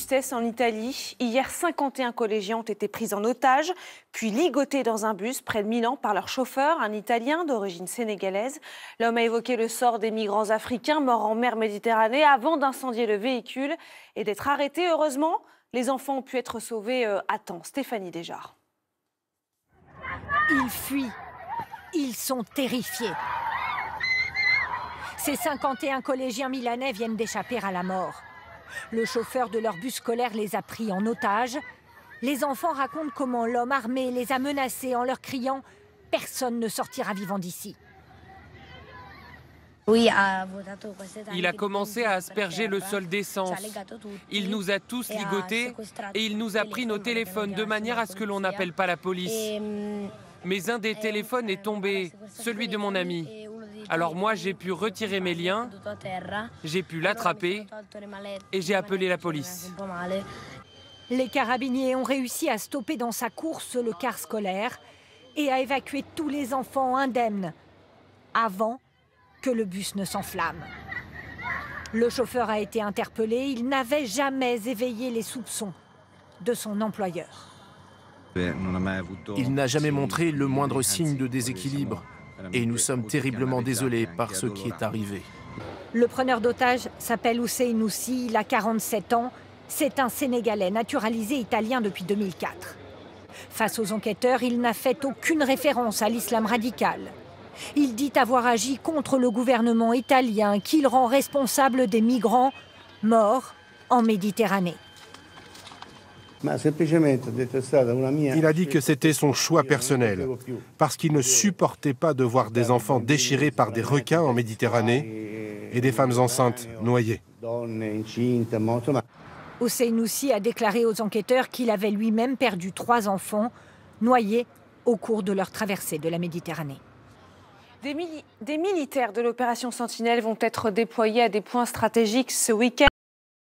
justesse en Italie. Hier, 51 collégiens ont été pris en otage, puis ligotés dans un bus près de Milan par leur chauffeur, un Italien d'origine sénégalaise. L'homme a évoqué le sort des migrants africains morts en mer Méditerranée avant d'incendier le véhicule et d'être arrêtés. Heureusement, les enfants ont pu être sauvés à temps. Stéphanie Desjard. Ils fuient. Ils sont terrifiés. Ces 51 collégiens milanais viennent d'échapper à la mort. Le chauffeur de leur bus scolaire les a pris en otage. Les enfants racontent comment l'homme armé les a menacés en leur criant « Personne ne sortira vivant d'ici ». Il a commencé à asperger le sol d'essence. Il nous a tous ligotés et il nous a pris nos téléphones de manière à ce que l'on n'appelle pas la police. Mais un des téléphones est tombé, celui de mon ami. Alors moi, j'ai pu retirer mes liens, j'ai pu l'attraper et j'ai appelé la police. Les carabiniers ont réussi à stopper dans sa course le car scolaire et à évacuer tous les enfants indemnes avant que le bus ne s'enflamme. Le chauffeur a été interpellé. Il n'avait jamais éveillé les soupçons de son employeur. Il n'a jamais montré le moindre signe de déséquilibre. Et nous sommes terriblement désolés par ce qui est arrivé. Le preneur d'otages s'appelle Ousseynoussi, il a 47 ans. C'est un Sénégalais naturalisé italien depuis 2004. Face aux enquêteurs, il n'a fait aucune référence à l'islam radical. Il dit avoir agi contre le gouvernement italien qu'il rend responsable des migrants morts en Méditerranée. Il a dit que c'était son choix personnel, parce qu'il ne supportait pas de voir des enfants déchirés par des requins en Méditerranée et des femmes enceintes noyées. Ousseynoussi a déclaré aux enquêteurs qu'il avait lui-même perdu 3 enfants noyés au cours de leur traversée de la Méditerranée. Des militaires de l'opération Sentinelle vont être déployés à des points stratégiques ce week-end.